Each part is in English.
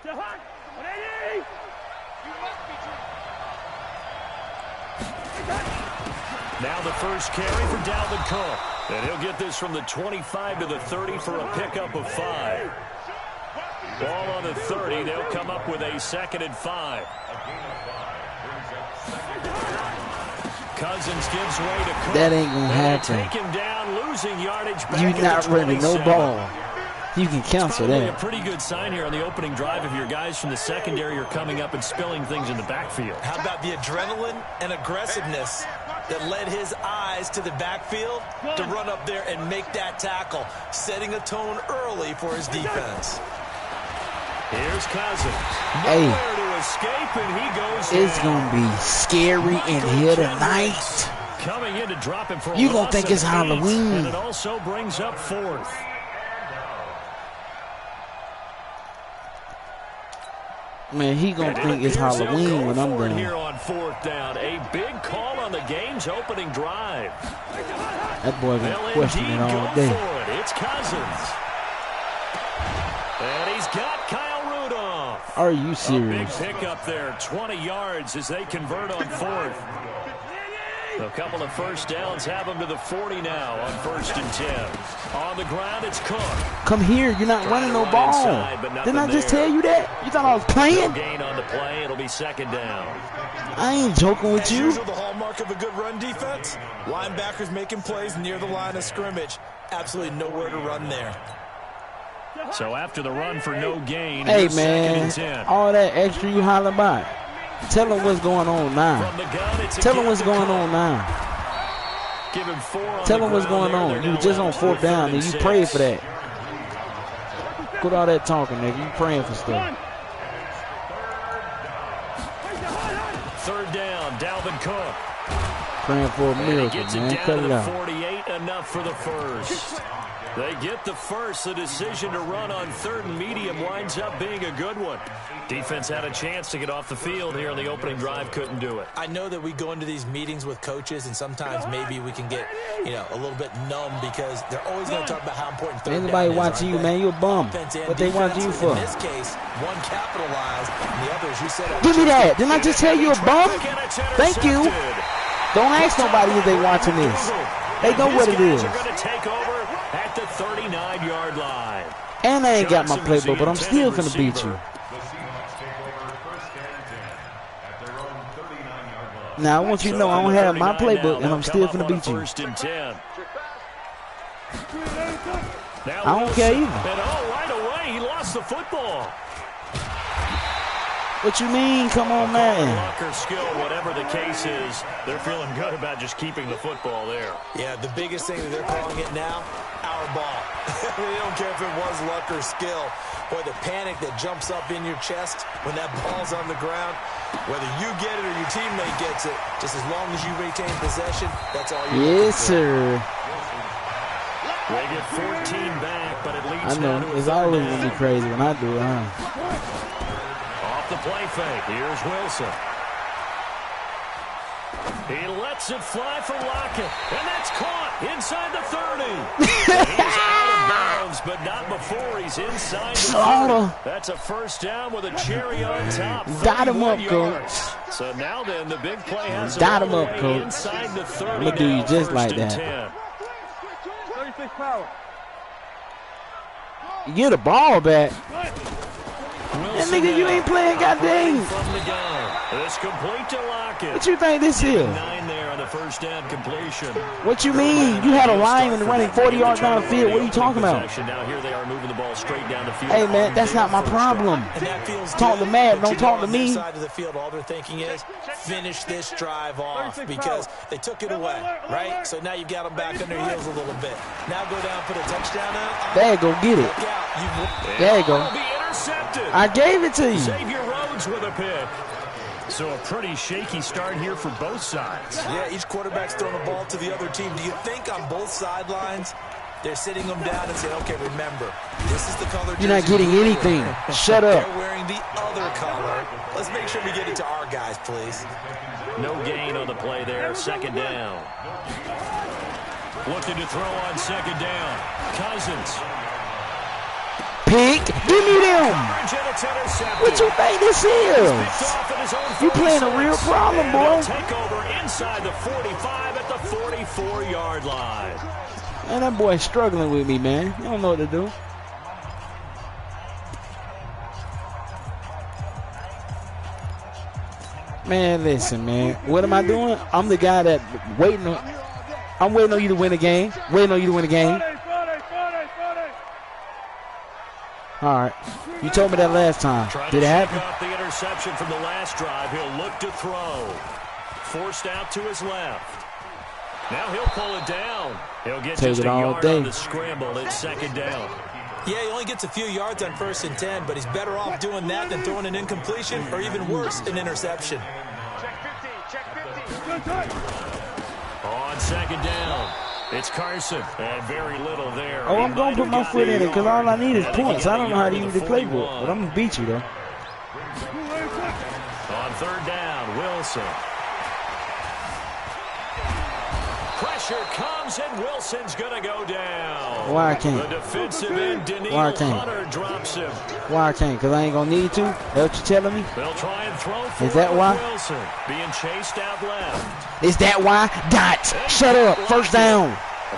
Now the first carry for Dalvin Cook. And he'll get this from the 25 to the 30 for a pickup of 5. Ball on the 30. They'll come up with a 2nd and 5. Cousins gives way to Cook. That ain't going to happen. Take him down, losing yardage back You're not running no ball. You can cancel that. A pretty good sign here on the opening drive if your guys from the secondary are coming up and spilling things in the backfield. How about the adrenaline and aggressiveness that led his eyes to the backfield to run up there and make that tackle, setting a tone early for his defense. Here's Cousins. Hey, nowhere to escape, and he goes it's down. going to be scary in here tonight. Coming in to drop him for You're going to think it's Halloween. And it also brings up 4th. Man, he going to think it's Halloween when I'm done. Here on 4th down. A big call on the game's opening drive. That boy going to question it all day. It's Cousins. And he's got Kyle Rudolph. Are you serious? A big pickup there, 20 yards as they convert on 4th. A couple of first downs have them to the 40 now on 1st and 10. On the ground, it's Cook. Come here. You're not running no ball. Didn't I just tell you that? You thought I was playing? No gain on the play. It'll be 2nd down. I ain't joking with you. The hallmark of a good run defense, linebackers making plays near the line of scrimmage. Absolutely nowhere to run there. So after the run for no gain, hey, man, all that extra you holler about. Tell them what's going on now. Tell them what's going on now. Tell them what's going on. You were just on 4th down and you prayed for that. Quit all that talking, nigga. You praying for stuff. 3rd down, Dalvin Cook. Praying for a miracle, man. Cut it out. 48, enough for the first. They get the first. The decision to run on 3rd and medium winds up being a good one. Defense had a chance to get off the field here on the opening drive, couldn't do it. I know that we go into these meetings with coaches, and sometimes maybe we can get, a little bit numb because they're always going to talk about how important 3rd Anybody down watching is, you, man? You're a bum. What they watching you for? In this case, one capitalized, and the others, you said. Give me that. Didn't I just tell you a bum? Thank you. Don't ask nobody if they watching this. They know what it is. At the 39-yard line. And I ain't got my playbook, but I'm still going to beat you. Now, I want you to know I don't have my playbook, and I'm still going to beat you. I don't care either. And right away, he lost the football. What you mean? Come on, man. Luck or skill, whatever the case is, they're feeling good about just keeping the football there. Yeah, the biggest thing that they're calling it now, our ball. They don't care if it was luck or skill. Boy, the panic that jumps up in your chest when that ball's on the ground, whether you get it or your teammate gets it, just as long as you retain possession, that's all you Yes, sir. They get 14 back, but it leads. I know. It's always going to be crazy when I do it, huh? The play fake. Here's Wilson. He lets it fly for Lockett. And that's caught inside the 30. He's out of bounds, but not before he's inside the 30. That's a first down with a cherry on top. Dot him up, coach. So now then, the big play has Dot him up, coach. Inside the 30. I'm going to do you just like that. 36 power. You get a ball back. That nigga, you ain't playing, goddamn. It's complete to Lockett. What you think this is? 9 there on the first down completion. What you mean? You had a lineman running 40 yards down the field. What are you talking about? Now here they are moving the ball straight down the field. Hey, man, that's not my problem. Talk to Matt, don't talk to me. Side of the field, all they're thinking is finish this drive off because they took it away, right? So now you've got them back on their heels a little bit. Now go down, put a touchdown out. There you go, get it. There you go. I gave it to you. Xavier Rhodes with a pick. So a pretty shaky start here for both sides. Yeah, each quarterback's throwing the ball to the other team. Do you think on both sidelines they're sitting them down and saying, okay, remember, this is the color you're not getting anything. Shut up. They're wearing the other color. Let's make sure we get it to our guys, please. No gain on the play there. Second down. Looking to throw on second down. Cousins. Pick. Give me them. It's intercepted. What you think this is? You playing a real problem, boy. Take over inside the 45 at the 44-yard line. Man, that boy's struggling with me, man. You don't know what to do. Man, listen, man. What am I doing? I'm the guy that I'm waiting on you to win a game. Waiting on you to win a game. All right. You told me that last time. Did it happen? Off the interception from the last drive. He'll look to throw. Forced out to his left. Now he'll pull it down. He'll get just a yard on the scramble. It's second down. Yeah, he only gets a few yards on 1st and 10, but he's better off doing that than throwing an incompletion or even worse, an interception. Check 50. On second down, it's Carson. And very little there. Oh, I'm going to put my foot in it because all I need is points. I don't know how to use the playbook, but I'm going to beat you, though. On third down, Wilson. Pressure comes, and Wilson's going to go down. Why I can't? The defensive end, Daniil Hunter, drops him. Why I can't? Because I ain't going to need to? That's what you telling me? They'll try and throw for Is that why? Wilson being chased out left. Is that why? Dot. Shut up. First down.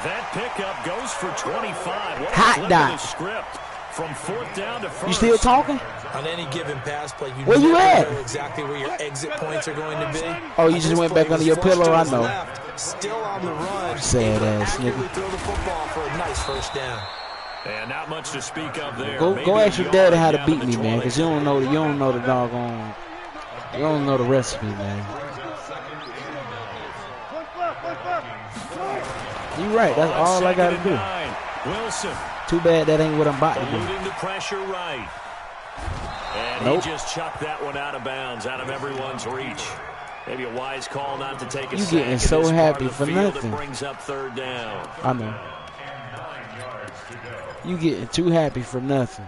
That pickup goes for 25. What Hot dot. Script from 4th down to 1st. You still talking? On any given pass play, where you at? Know exactly where your exit points are going to be. Oh, you just went back under your pillow? I know. Left, still on the run. Sad ass nigga. Throw the football for a nice first down. And not much to speak of there. Go ask your daddy how to beat me, man, because you don't know the doggone. You don't know the recipe, man. You right. That's all I gotta do. Wilson. Too bad that ain't what I'm about to do. Eluding the pressure right. And nope. He just chucked that one out of bounds, out of everyone's reach. Maybe a wise call not to take a you sack. Getting so happy for nothing. Brings up 3rd down. I know. You getting too happy for nothing.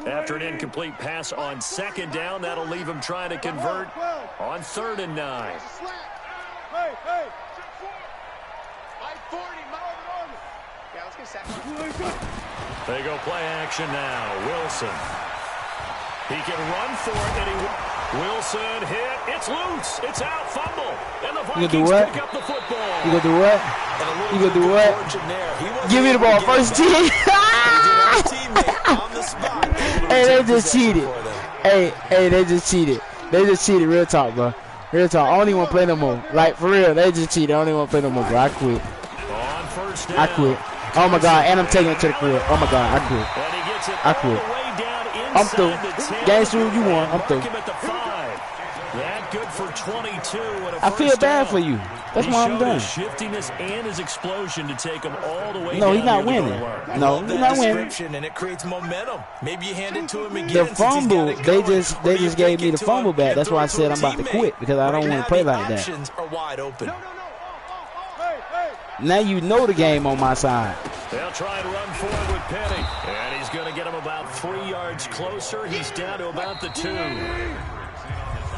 After an incomplete pass on 2nd down, that'll leave him trying to convert on 3rd and 9. They go play action now. Wilson. He can run for it, and Wilson hit. It's loose. It's out. Fumble. And the Vikings pick up the football. You gonna do what? You gonna do what? Give me the ball. First team. Hey, they just cheated. Hey, they just cheated. They just cheated. Real talk, bro. Real talk. I don't even want to play no more. Like, for real, they just cheated. I don't even want to play no more, bro. I quit. On 1st down. I quit. Oh, my God. And I'm taking it to the crib. Oh, my God. I quit. I quit. I'm through. Game through. You won. I'm through. That good for 22. I feel bad for you. That's why I'm done. His shiftiness and his explosion to take him all the way no, down. He's not winning. No, he's not winning. And it creates momentum. Maybe you hand it to him again. The fumble, they just gave me the fumble back. That's why I said I'm about to quit because I don't want to play like that. Are wide open. Now you know the game on my side. They'll try and run forward with Penny. And he's going to get him about 3 yards closer. He's down to about the 2.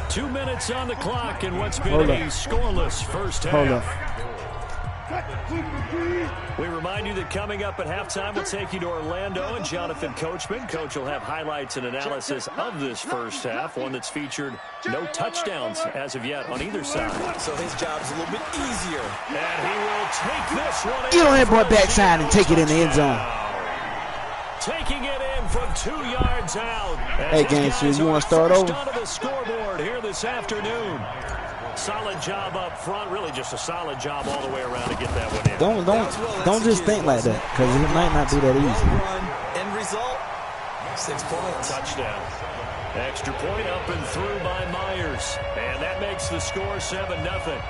2 minutes on the clock in what's been a scoreless first half. Hold up. We remind you that coming up at halftime, we'll take you to Orlando and Jonathan Coachman. Coach will have highlights and analysis of this first half, one that's featured no touchdowns as of yet on either side. So his job's a little bit easier. And he will take this one. Get on that boy backside and take it in the end zone. Taking it in from 2 yards out. Hey, gangsters, you want to start over? The scoreboard here this afternoon. Solid job up front. Really just a solid job all the way around to get that one in. Don't just think like that because it might not be that easy. End result, 6 points. Touchdown. Extra point up and through by Myers. And that makes the score 7-0.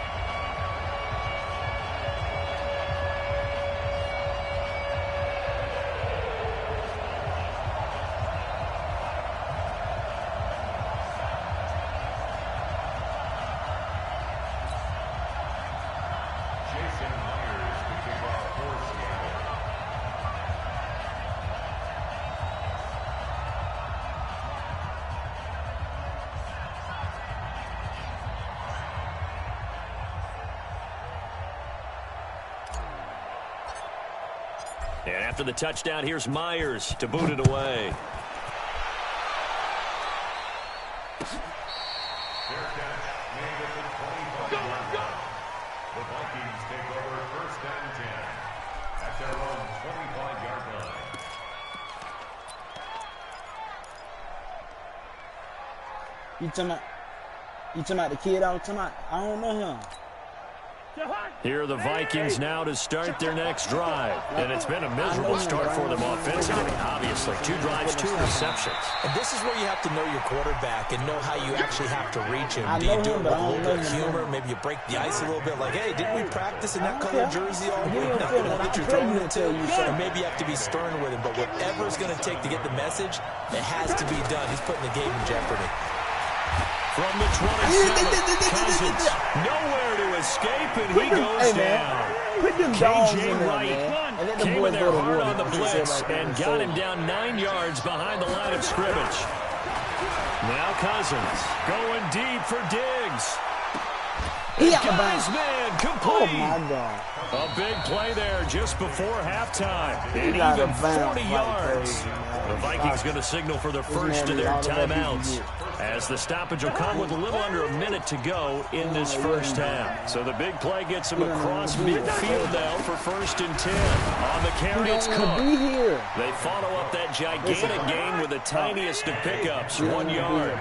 And after the touchdown, here's Myers to boot it away. The Vikings take over 1st and 10 at their own 25-yard line. You talking about the kid I was talking about? I don't know him. Here are the Vikings now to start their next drive. And it's been a miserable start for them offensively, obviously. 2 drives, 2 receptions. And this is where you have to know your quarterback and know how you actually have to reach him. I Do you know do him, it but with I a don't little know bit of him. humor? Maybe you break the ice a little bit like, hey, didn't we practice in that I don't color care. jersey all You week? don't Not feel going it. to I get your pray throwing you it tell to. you Or something. maybe you have to be stern with him. But whatever it's going to take to get the message, it has to be done. He's putting the game in jeopardy. From the 27, Cousins nowhere to escape, and he goes down. Put them dogs in KJ there, Wright man. And let them came boys in there go to hard war. on the I'm just saying blitz like that. and got him down 9 yards behind the line of scrimmage. Now Cousins going deep for Diggs. He out of bounds. Guysman Oh, complete. my God. A big play there just before halftime. And He's out even of bounds 40 like yards. crazy, man. The Vikings going to signal for the first man of their is all about timeouts, people as the stoppage will come with a little under a minute to go in this first half. So the big play gets him across midfield now for 1st and 10. On the carry, it's Could Cook. be here. They follow up that gigantic gain with the tiniest of pickups, 1 yard.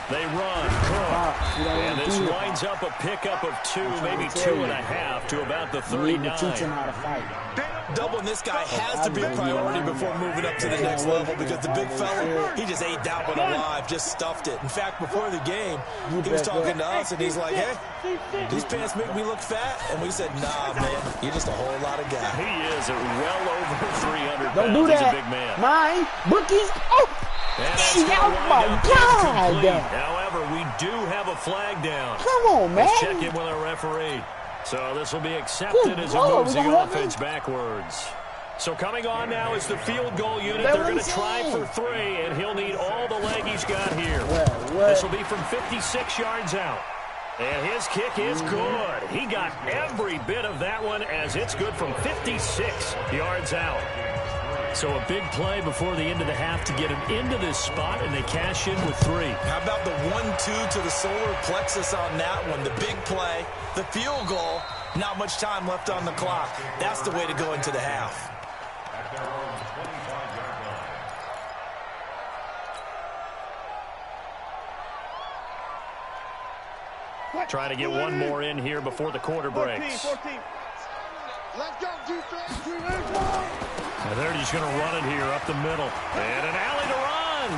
They run, Cook, and this winds up a pickup of 2, maybe 2.5 to about the You need to 39. teach him how to fight. Doubling this guy has to be a priority before moving up to the next level because the big fella, he just ate that one alive, just stuffed it. In fact, before the game, he was talking to us, and he's like, hey, these pants make me look fat. And we said, nah, man, you're just a whole lot of guy. He is at well over 300 Don't pounds. do He's that. a big man. Mine. Bookies. Oh. And that's Hey, gonna oh, wind my up God. incomplete. However, we do have a flag down. Come on, man. Let's check in with our referee. So this will be accepted Good as it Lord, moves we the gonna have offense it? backwards. So coming on now is the field goal unit. That's They're what going I'm to try saying. for 3, and he'll need all the leg he's got here. What? This will be from 56 yards out. And his kick is good. He got every bit of that one as it's good from 56 yards out. So a big play before the end of the half to get him into this spot, and they cash in with 3. How about the 1-2 to the solar plexus on that one? The big play, the field goal, not much time left on the clock. That's the way to go into the half. At their own 25-yard line. Trying to get one more in here before the quarter breaks. 14. Let's go, defense. And they're just going to run it here up the middle. And an alley to run.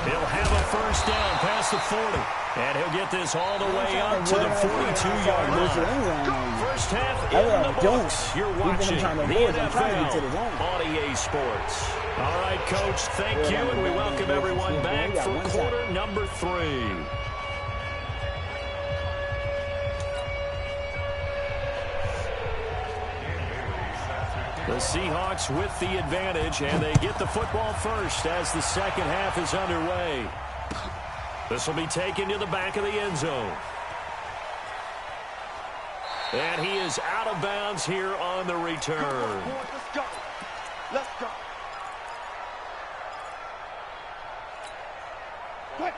He'll have a first down past the 40. And he'll get this all the way up to the 42-yard line. First half in the books. You're watching the NFL on EA Sports. All right, Coach, thank you. And we welcome everyone back for quarter number 3. The Seahawks with the advantage, and they get the football first as the second half is underway. This will be taken to the back of the end zone. And he is out of bounds here on the return. Let's go. Let's go.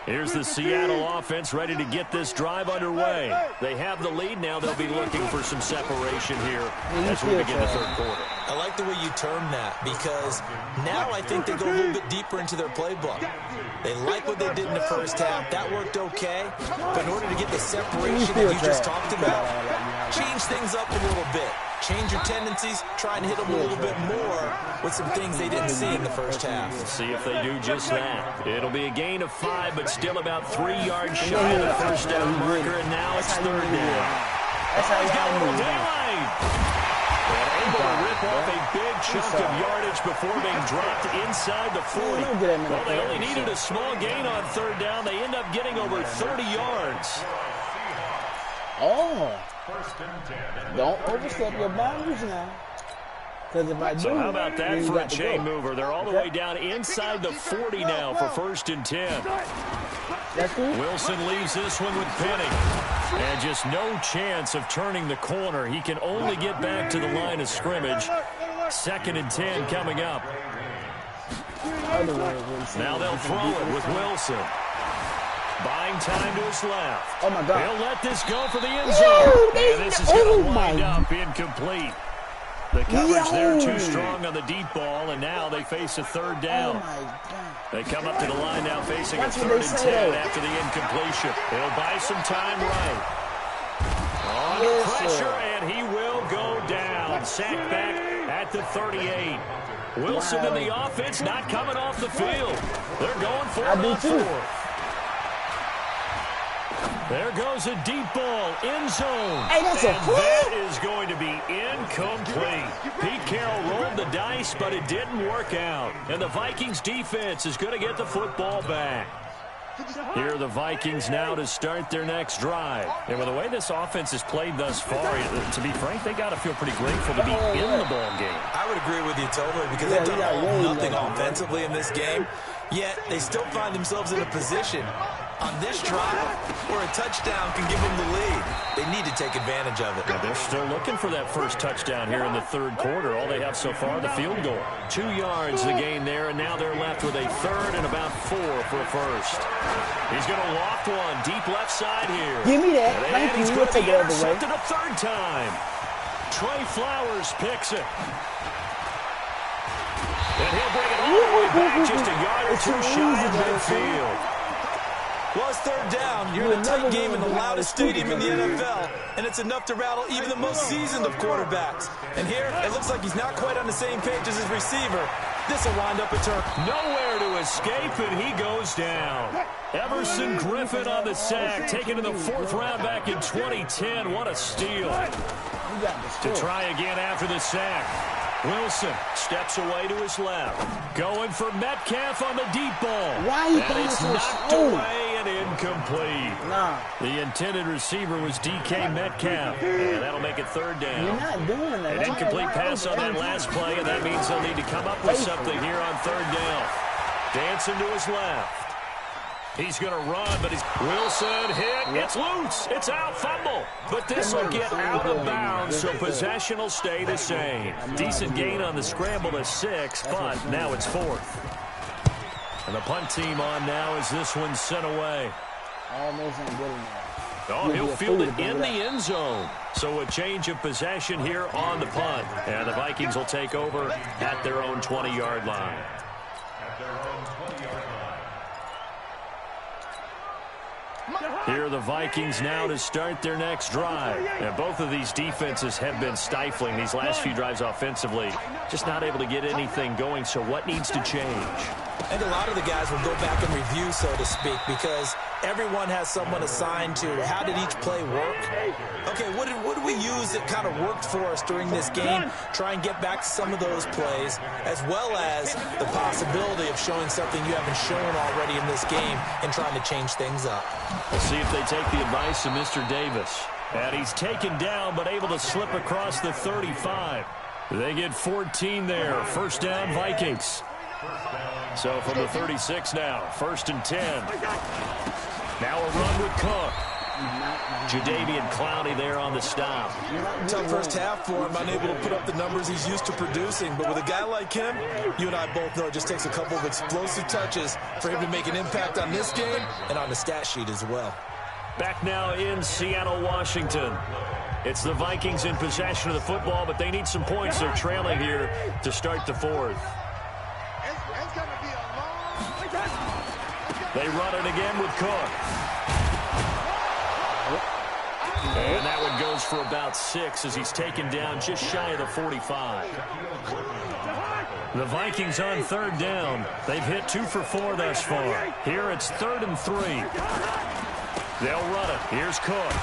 Here's the Seattle offense ready to get this drive underway. They have the lead now. They'll be looking for some separation here as we begin the third quarter. I like the way you term that because now I think they go a little bit deeper into their playbook. They like what they did in the first half. That worked okay. But in order to get the separation that you just talked about, change things up a little bit. Change your tendencies, try and hit them a little bit more with some things they didn't see in the first half. We'll see if they do just that. It'll be a gain of 5, but still about 3 yards shy of the first down marker, and now it's third down. He's got a little daylight. And able to rip off a big chunk of yardage before being dropped inside the 40. Well, they only needed a small gain on third down. They end up getting over 30 yards. Oh. Don't overstep your boundaries now. Because if I do, So how about that then you for a got to chain go. mover? They're all the way down inside the 40 now for 1st and 10. That's cool. Wilson leaves this one with Penny. And just no chance of turning the corner. He can only get back to the line of scrimmage. 2nd and 10 coming up. Now they'll throw it with Wilson. Buying time to his left. Oh, my God. He'll let this go for the end zone. And this is going to wind up incomplete. The coverage there too strong on the deep ball, and now they face a 3rd down. Oh, my God. They come up to the line now facing a 3rd and 10 after the incompletion. He'll buy some time right. Under pressure, and he will go down. Sacked back at the 38. Wilson in the offense not coming off the field. They're going for it on 4th. There goes a deep ball, end zone. Hey, that's and a play. that is going to be incomplete. Pete Carroll rolled the dice, but it didn't work out. And the Vikings defense is going to get the football back. Here are the Vikings now to start their next drive. And with the way this offense has played thus far, to be frank, they got to feel pretty grateful to be in the ball game. I would agree with you totally because they've done nothing offensively in this game, yet they still find themselves in a position on this drive where a touchdown can give them the lead. They need to take advantage of it. Yeah, they're still looking for that first touchdown here in the 3rd quarter. All they have so far, the field goal. 2 yards the gain there, and now they're left with a 3rd and about 4 for a first. He's going to loft one deep left side here. Give me that. And Thank he's you. going We'll to take be it the other way. intercepted a 3rd time. Trey Flowers picks it. And he'll bring it all the way back just a yard or 2 shy of midfield. Well, it's 3rd down. You're in a tight game in the loudest stadium in the NFL, and it's enough to rattle even the most seasoned of quarterbacks. And here, it looks like he's not quite on the same page as his receiver. This will wind up a turn. Nowhere to escape, and he goes down. Everson Griffin on the sack, taken in the 4th round back in 2010. What a steal. To try again after the sack. Wilson steps away to his left. Going for Metcalf on the deep ball. Why are you and going it's so knocked slow? away and incomplete. Nah. The intended receiver was DK Metcalf. And that'll make it 3rd down. You're not doing that. An incomplete pass on that last play, and that means they'll need to come up with something here on 3rd down. Dancing to his left. He's going to run, but Wilson hit. It's loose. It's out. Fumble. But this will get out of bounds, so possession will stay the same. Decent gain on the scramble to 6, but now it's 4th. And the punt team on now as this one's sent away. Almost ain't good enough. Oh, he'll field it in the end zone. So a change of possession here on the punt. And the Vikings will take over at their own 20-yard line. At their own 20-yard line. Here are the Vikings now to start their next drive. And both of these defenses have been stifling these last few drives offensively. Just not able to get anything going, so what needs to change? I think a lot of the guys will go back and review, so to speak, because everyone has someone assigned to how did each play work. Okay, what did we use that kind of worked for us during this game? Try and get back to some of those plays, as well as the possibility of showing something you haven't shown already in this game and trying to change things up. We'll see if they take the advice of Mr. Davis. And he's taken down, but able to slip across the 35. They get 14 there. 1st down, Vikings. So from the 36 now, 1st and 10. Now a run with Cook. Jadeveon Clowney there on the stop. Tough first half for him, unable to put up the numbers he's used to producing. But with a guy like him, you and I both know it just takes a couple of explosive touches for him to make an impact on this game and on the stat sheet as well. Back now in Seattle, Washington. It's the Vikings in possession of the football, but they need some points. They're trailing here to start the 4th. They run it again with Cook. And that one goes for about 6 as he's taken down just shy of the 45. The Vikings on 3rd down. They've hit 2 for 4 thus far. Here it's 3rd and 3. They'll run it. Here's Cook.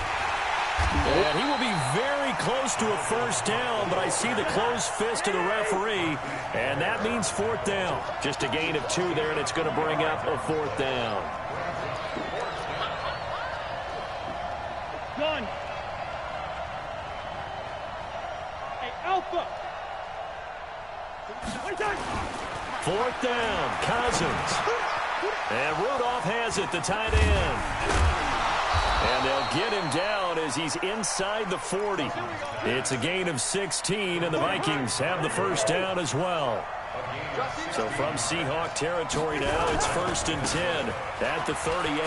And he will be very close to a 1st down, but I see the closed fist of the referee, and that means 4th down. Just a gain of 2 there, and it's going to bring up a 4th down. Done. Hey, Alpha. 4th down, Cousins. And Rudolph has it, the tight end. And they'll get him down as he's inside the 40. It's a gain of 16, and the Vikings have the first down as well. So from Seahawk territory now, it's 1st and 10 at the 38.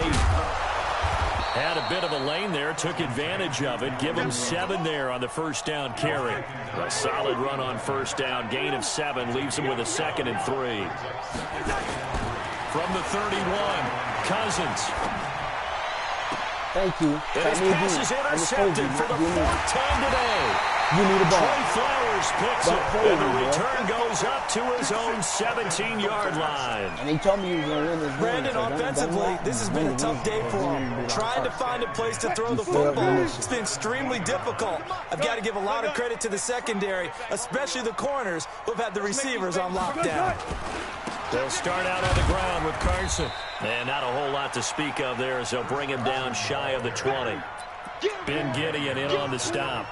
Had a bit of a lane there, took advantage of it. Give him 7 there on the first down carry. A solid run on first down, gain of 7, leaves him with a 2nd and 3. From the 31, Cousins. Thank you. And his pass is intercepted for the 4th time today. You need a ball. Trey Flowers picks it, and the return goes up to his own 17-yard line. And he told me he was going to win this game. Brandon, so offensively, this has been a tough day for him. Trying to find a place to throw the football, it's been extremely difficult. I've got to give a lot of credit to the secondary, especially the corners who've had the receivers on lockdown. They'll start out on the ground with Carson. And not a whole lot to speak of there as they'll bring him down shy of the 20. Ben Gideon in on the stop.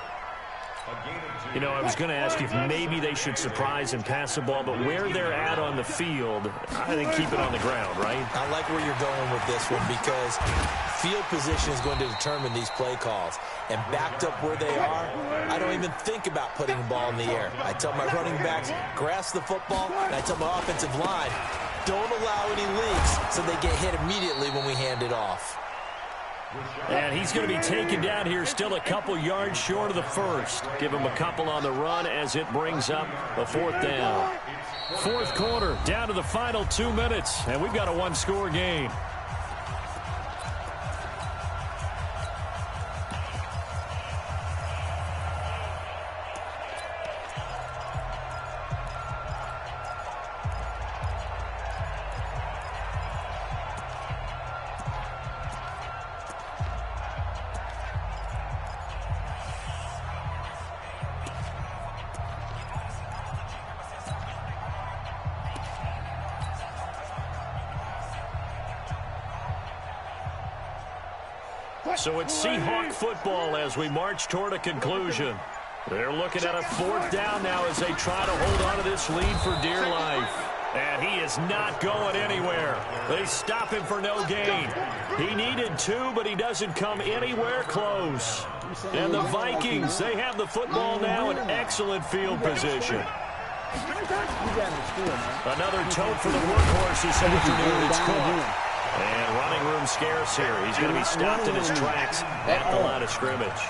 You know, I was going to ask if maybe they should surprise and pass the ball, but where they're at on the field, I think keep it on the ground, right? I like where you're going with this one because field position is going to determine these play calls. And backed up where they are, I don't even think about putting the ball in the air. I tell my running backs, grasp the football, and I tell my offensive line, don't allow any leaks so they get hit immediately when we hand it off. And he's going to be taken down here still a couple yards short of the first. Give him a couple on the run as it brings up a 4th down. 4th quarter, down to the final 2 minutes, and we've got a 1-score game. So it's Seahawk football as we march toward a conclusion. They're looking at a 4th down now as they try to hold on to this lead for dear life. And he is not going anywhere. They stop him for no gain. He needed 2, but he doesn't come anywhere close. And the Vikings, they have the football now in excellent field position. Another tote for the workhorse this afternoon. It's Cook. And running room scarce here. He's going to be stopped in his tracks at the line of scrimmage.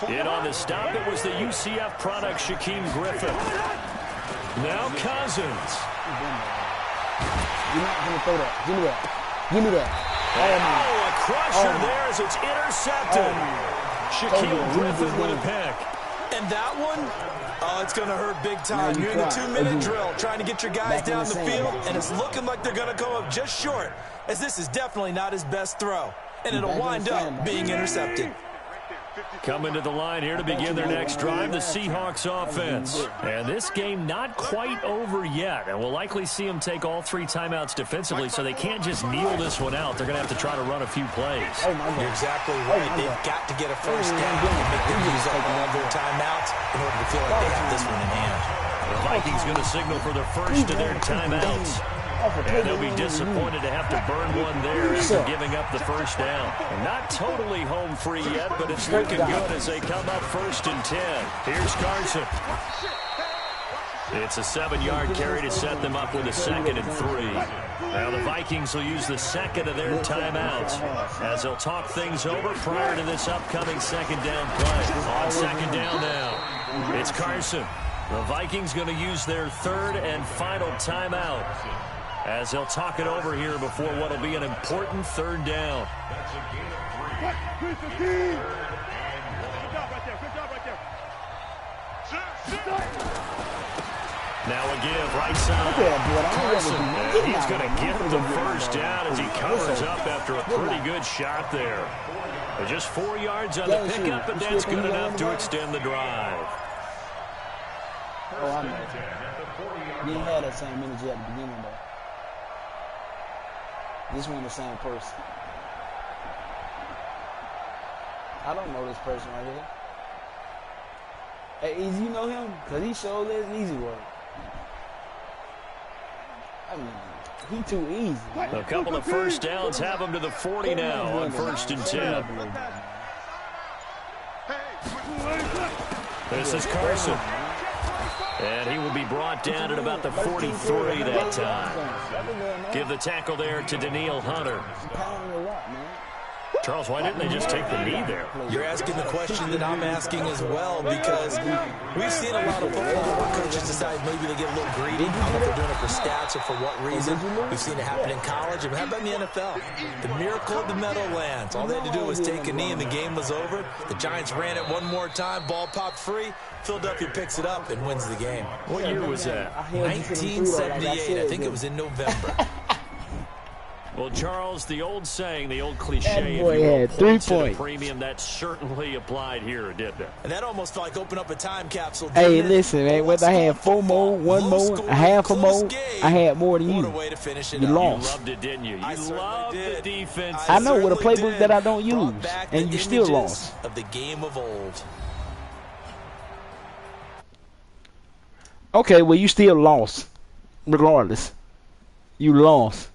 In on the stop, it was the UCF product, Shaquem Griffin. Now Cousins. You're not going to throw that. Give me that. Give me that. Oh, a crusher there as it's intercepted. Shaquem Griffin with a pick. And that one, oh, it's going to hurt big time. You're in the 2-minute drill trying to get your guys down the field, and it's looking like they're going to come up just short, as this is definitely not his best throw. And it'll wind up being intercepted. Coming to the line here to begin their next drive, the Seahawks offense. And this game not quite over yet. And we'll likely see them take all 3 timeouts defensively, so they can't just kneel this one out. They're going to have to try to run a few plays. You're exactly right. They've got to get a first down and make them use up all of their timeouts in order to feel like they have this one in hand. The Vikings going to signal for the first of their timeouts. And they'll be disappointed to have to burn one there after giving up the first down. Not totally home free yet, but it's looking good as they come up 1st and 10. Here's Carson. It's a 7-yard carry to set them up with a 2nd and 3. Now the Vikings will use the 2nd of their timeouts as they'll talk things over prior to this upcoming 2nd down play. On 2nd down now, it's Carson. The Vikings going to use their 3rd and final timeout as they'll talk it over here before what will be an important 3rd down. Good job right there. Good job right there. Now a give right side. Carson, and he's going to get the first down as he covers up after a pretty good shot there. Just 4 yards on the pickup, but that's good enough to extend the drive. Oh, I know. You ain't had that same energy at the beginning, though. This one the same person. I don't know this person right here. Hey, Easy, you know him? Because he showed us easy work. I mean, He too easy. A couple of first downs have him to the 40 now on 1st and 10. This is Carson. And he will be brought down at about the 43 that time. Give the tackle there to Danielle Hunter. Charles, why didn't they just take the knee there? You're asking the question that I'm asking as well, because we've seen a lot of football where coaches decide maybe they get a little greedy. I don't know if they're doing it for stats or for what reason. We've seen it happen in college. And how about in the NFL? The miracle of the Meadowlands. All they had to do was take a knee and the game was over. The Giants ran it one more time. Ball popped free. Philadelphia picks it up and wins the game. What year was that? 1978. I think it was in November. Well, Charles, the old saying, the old cliche, That boy if you will, had 3 points at a points. premium, that certainly applied here, didn't it? And that almost felt like opened up a time capsule. Hey, didn't it? listen, man. Whether I had 4 more, 1 more, a half a more, I had more than What a you. way to finish it You up. You lost. loved it, didn't you? You I certainly loved did. the defense. I know with a certainly playbook did. that I don't Brought use, back and the you still images lost. of the game of old. Okay, well, you still lost. Regardless. You lost.